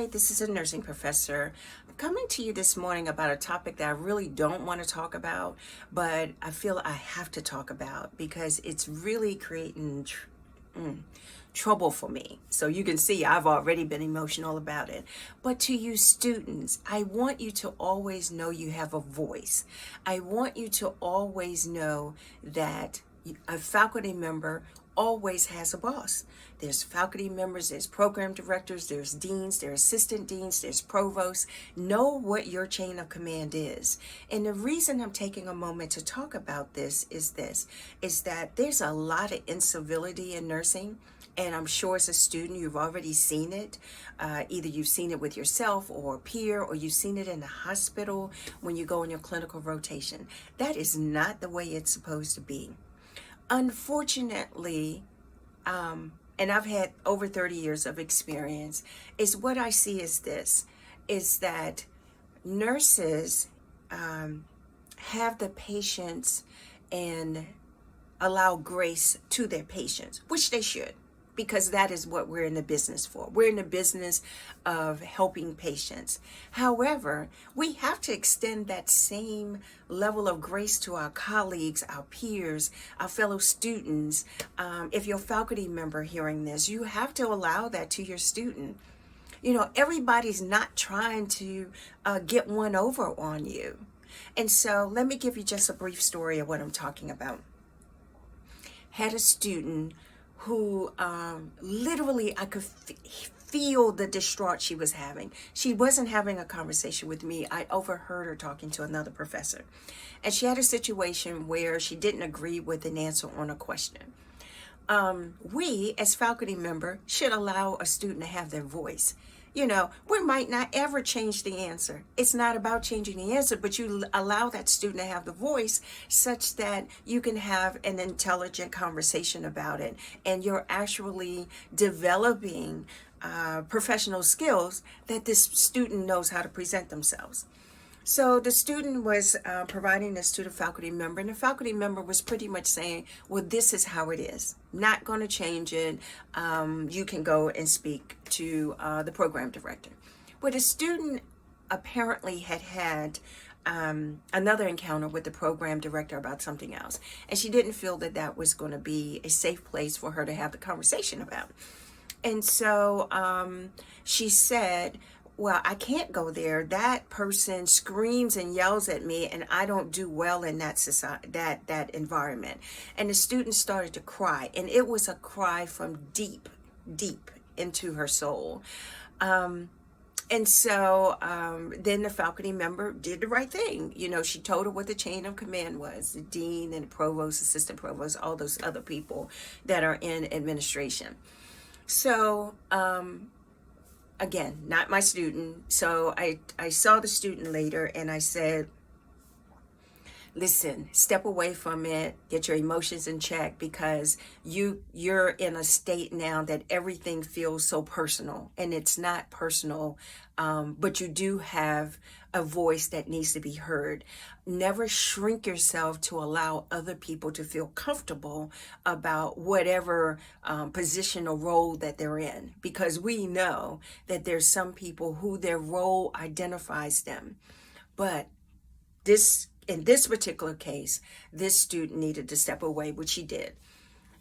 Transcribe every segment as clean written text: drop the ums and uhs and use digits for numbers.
Hi, this is a nursing professor. I'm coming to you this morning about a topic that I really don't want to talk about, but I feel I have to talk about because it's really creating trouble for me. So you can see I've already been emotional about it. But to you students, I want you to always know you have a voice. I want you to always know that a faculty member always has a boss. There's faculty members, there's program directors, there's deans, there's assistant deans, there's provosts. Know what your chain of command is. And the reason I'm taking a moment to talk about this, is that there's a lot of incivility in nursing. And I'm sure as a student, you've already seen it. Either you've seen it with yourself or a peer, or you've seen it in the hospital when you go on your clinical rotation. That is not the way it's supposed to be. Unfortunately, and I've had over 30 years of experience, is what I see is that nurses have the patience and allow grace to their patients, which they should, because that is what we're in the business for. We're in the business of helping patients. However, we have to extend that same level of grace to our colleagues, our peers, our fellow students. If you're a faculty member hearing this, you have to allow that to your student. You know, everybody's not trying to get one over on you. And so let me give you just a brief story of what I'm talking about. Had a student who literally I could feel the distraught she was having. She wasn't having a conversation with me. I overheard her talking to another professor. And she had a situation where she didn't agree with an answer on a question. We, as faculty member, should allow a student to have their voice. You know, we might not ever change the answer. It's not about changing the answer, but you allow that student to have the voice such that you can have an intelligent conversation about it. And you're actually developing professional skills that this student knows how to present themselves. So the student was providing this to the faculty member, and the faculty member was pretty much saying, well, this is how it is. Not going to change it. You can go and speak to the program director. But the student apparently had another encounter with the program director about something else. And she didn't feel that that was going to be a safe place for her to have the conversation about. And so she said, well, I can't go there. That person screams and yells at me, and I don't do well in that society, that environment. And the student started to cry, and it was a cry from deep, deep into her soul. And so then the faculty member did the right thing. You know, she told her what the chain of command was: the dean and the provost, assistant provost, all those other people that are in administration. So, again, not my student. So I saw the student later, and I said, listen, step away from it, get your emotions in check, because you're in a state now that everything feels so personal, and it's not personal, but you do have a voice that needs to be heard. Never shrink yourself to allow other people to feel comfortable about whatever position or role that they're in, because we know that there's some people who their role identifies them. But in this particular case, this student needed to step away, which she did.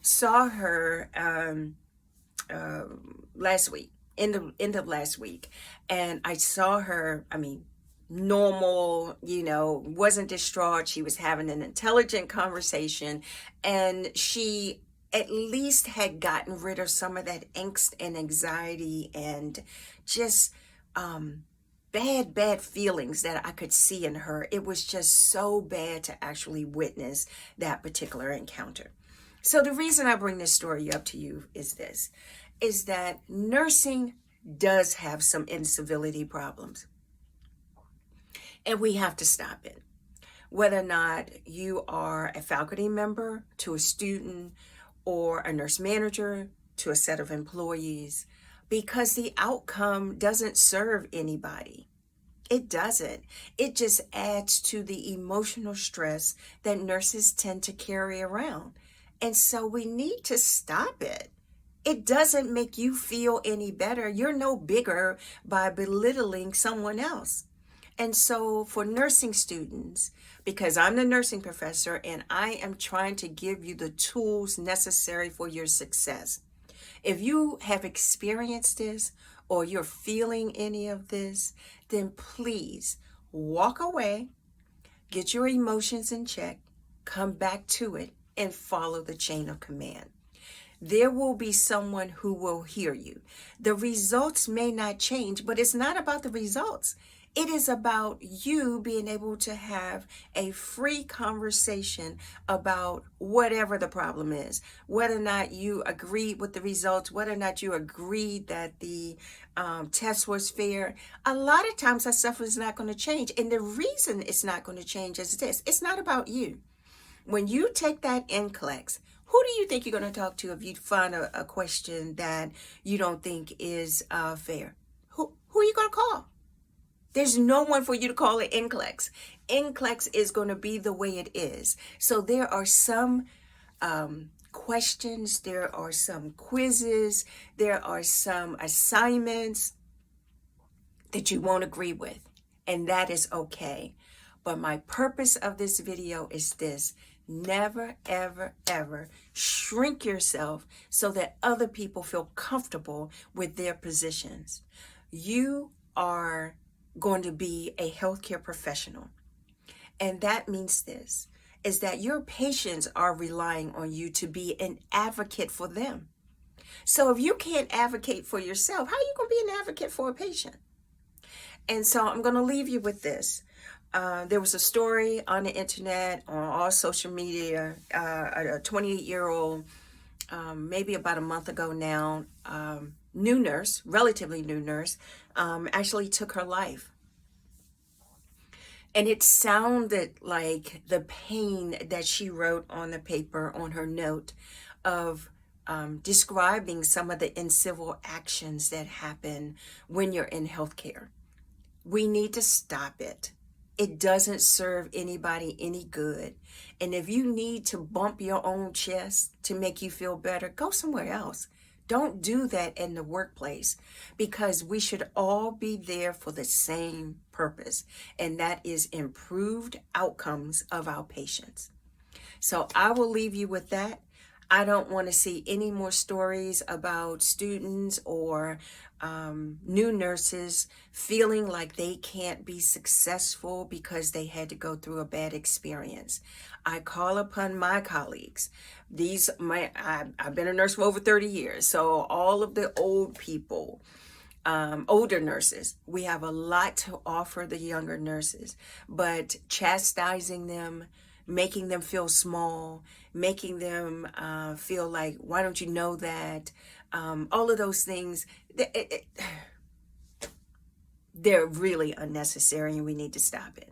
Saw her last week, end of last week, and I saw her, normal, wasn't distraught. She was having an intelligent conversation, and she at least had gotten rid of some of that angst and anxiety and just bad feelings that I could see in her. It was just so bad to actually witness that particular encounter. So the reason I bring this story up to you is that nursing does have some incivility problems, and we have to stop it. Whether or not you are a faculty member to a student, or a nurse manager to a set of employees, because the outcome doesn't serve anybody. It doesn't. It just adds to the emotional stress that nurses tend to carry around. And so we need to stop it. It doesn't make you feel any better. You're no bigger by belittling someone else. And so for nursing students, because I'm the nursing professor and I am trying to give you the tools necessary for your success. If you have experienced this or you're feeling any of this, then please walk away, get your emotions in check, come back to it, and follow the chain of command. There will be someone who will hear you. The results may not change, but it's not about the results. It is about you being able to have a free conversation about whatever the problem is, whether or not you agreed with the results, whether or not you agreed that the test was fair. A lot of times that stuff is not going to change. And the reason it's not going to change is this. It's not about you. When you take that NCLEX, who do you think you're going to talk to if you find a question that you don't think is fair? Who are you going to call? There's no one for you to call it NCLEX. NCLEX is going to be the way it is. So there are some questions, there are some quizzes, there are some assignments that you won't agree with, and that is okay. But my purpose of this video is this: never, ever, ever shrink yourself so that other people feel comfortable with their positions. You are going to be a healthcare professional. And that means this, is that your patients are relying on you to be an advocate for them. So if you can't advocate for yourself, how are you going to be an advocate for a patient? And so I'm going to leave you with this. There was a story on the internet, on all social media, a 28-year-old, maybe about a month ago now, new nurse, relatively new nurse, actually took her life. And it sounded like the pain that she wrote on the paper, on her note, of describing some of the incivil actions that happen when you're in healthcare. We need to stop it. It doesn't serve anybody any good. And if you need to bump your own chest to make you feel better, go somewhere else. Don't do that in the workplace, because we should all be there for the same purpose, and that is improved outcomes of our patients. So I will leave you with that. I don't want to see any more stories about students or new nurses feeling like they can't be successful because they had to go through a bad experience. I call upon my colleagues. I've been a nurse for over 30 years, so all of the old people, older nurses, we have a lot to offer the younger nurses, but chastising them, making them feel small, making them feel like, why don't you know that? All of those things, they're really unnecessary, and we need to stop it.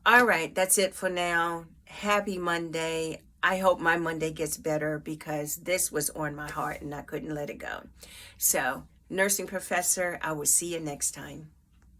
All right, that's it for now. Happy Monday. I hope my Monday gets better, because this was on my heart and I couldn't let it go. So, nursing professor, I will see you next time.